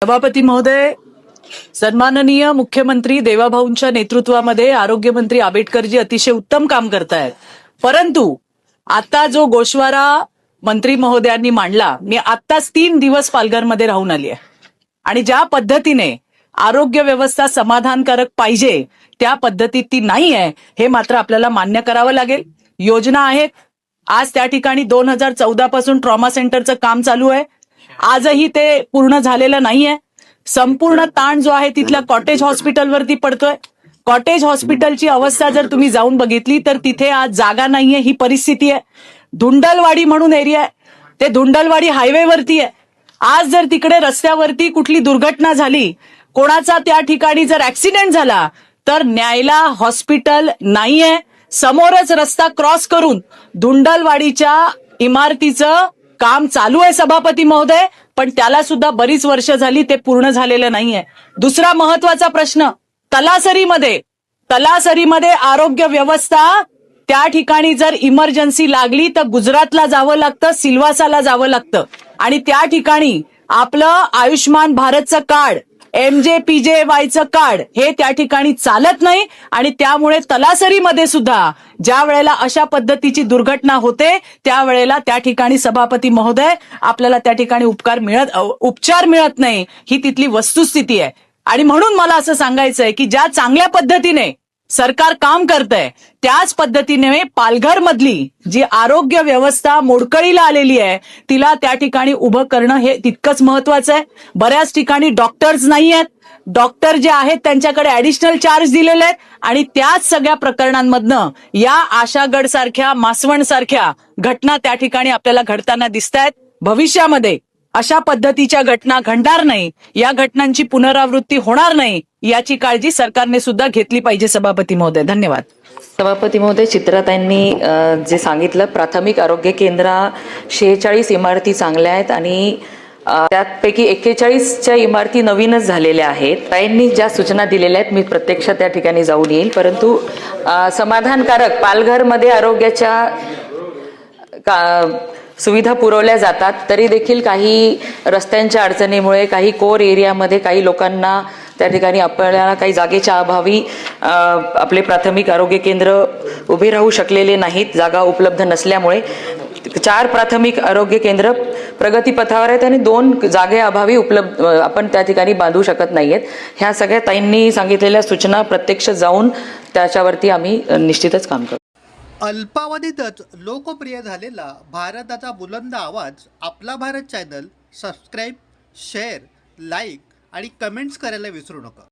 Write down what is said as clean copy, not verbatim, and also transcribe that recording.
सभापती महोदय, सन्माननीय मुख्यमंत्री देवाभाऊंच्या नेतृत्वामध्ये आरोग्यमंत्री आंबेडकरजी अतिशय उत्तम काम करतायत. परंतु आता जो गोषवारा मंत्री महोदयांनी मांडला, मी आत्ताच 3 दिवस पालघरमध्ये राहून आली आहे आणि ज्या पद्धतीने आरोग्य व्यवस्था समाधानकारक पाहिजे त्या पद्धतीत ती नाही आहे हे मात्र आपल्याला मान्य करावं लागेल. योजना आहेत. आज त्या ठिकाणी 2014 पासून ट्रॉमा सेंटरचं काम चालू आहे. आजही ते पूर्ण झालेलं नाहीये. संपूर्ण ताण जो आहे तिथल्या कॉटेज हॉस्पिटलवरती पडतोय. कॉटेज हॉस्पिटलची अवस्था जर तुम्ही जाऊन बघितली तर तिथे आज जागा नाहीये ही परिस्थिती आहे. धुंडलवाडी म्हणून एरिया आहे, ते धुंडलवाडी हायवेवरती आहे. आज जर तिकडे रस्त्यावरती कुठली दुर्घटना झाली, कोणाचा त्या ठिकाणी जर ऍक्सिडेंट झाला तर न्यायला हॉस्पिटल नाहीये. समोरच रस्ता क्रॉस करून धुंडलवाडीच्या इमारतीचं काम चालू आहे सभापती महोदय, पण त्याला सुद्धा बरीच वर्ष झाली, ते पूर्ण झालेलं नाहीये. दुसरा महत्वाचा प्रश्न, तलासरीमध्ये आरोग्य व्यवस्था, त्या ठिकाणी जर इमर्जन्सी लागली तर गुजरातला जावं लागतं, सिल्वासाला जावं लागतं आणि त्या ठिकाणी आपलं आयुष्मान भारतचं कार्ड, MJPJYचं कार्ड हे त्या ठिकाणी चालत नाही आणि त्यामुळे तलासरीमध्ये सुद्धा ज्या वेळेला अशा पद्धतीची दुर्घटना होते त्यावेळेला त्या ठिकाणी सभापती महोदय आपल्याला त्या ठिकाणी उपचार मिळत नाही, ही तिथली वस्तुस्थिती आहे. आणि म्हणून मला असं सांगायचंय की ज्या चांगल्या पद्धतीने सरकार काम करतंय त्याच पद्धतीने पालघर मधली जी आरोग्य व्यवस्था मोडकळीला आलेली आहे तिला त्या ठिकाणी उभं करणं हे तितकंच महत्वाचं आहे. बऱ्याच ठिकाणी डॉक्टर्स नाही आहेत. डॉक्टर जे आहेत त्यांच्याकडे ऍडिशनल चार्ज दिलेले आहेत आणि त्याच सगळ्या प्रकरणांमधनं या आशागड सारख्या, मासवण सारख्या घटना त्या ठिकाणी आपल्याला घडताना दिसतायत. भविष्यामध्ये अशा पद्धतीच्या घटना घडणार नाही, या घटनांची पुनरावृत्ती होणार नाही याची काळजी सरकारने सुद्धा घेतली पाहिजे. सभापती महोदय, धन्यवाद. सभापती महोदय, चित्राताईंनी जे सांगितलं, प्राथमिक आरोग्य केंद्र 46 इमारती चांगल्या आहेत आणि त्यापैकी 41च्या इमारती नवीनच झालेल्या आहेत. ताईंनी ज्या सूचना दिलेल्या आहेत मी प्रत्यक्ष त्या ठिकाणी जाऊन येईल, परंतु समाधानकारक पालघरमध्ये आरोग्याच्या सुविधा पुरवल्या जातात तरी देखील काही रस्त्यांच्या अडचणीमुळे, काही कोर एरियामध्ये काही लोकांना त्या ठिकाणी आपल्याला काही जागेच्या अभावी आपले प्राथमिक आरोग्य केंद्र उभे राहू शकलेले नाहीत, जागा उपलब्ध नसल्यामुळे. 4 प्राथमिक आरोग्य केंद्र प्रगतीपथावर आहेत आणि 2 जागे अभावी आपण त्या ठिकाणी बांधू शकत नाहीयेत. ह्या सगळ्या ताईंनी सांगितलेल्या सूचना प्रत्यक्ष जाऊन त्याच्यावरती आम्ही निश्चितच काम करू. अल्पावधीतच लोकप्रिय झालेला भारताचा बुलंद आवाज आपला Bharat channel subscribe, share, like आणि कमेंट्स करायला विसरू नका.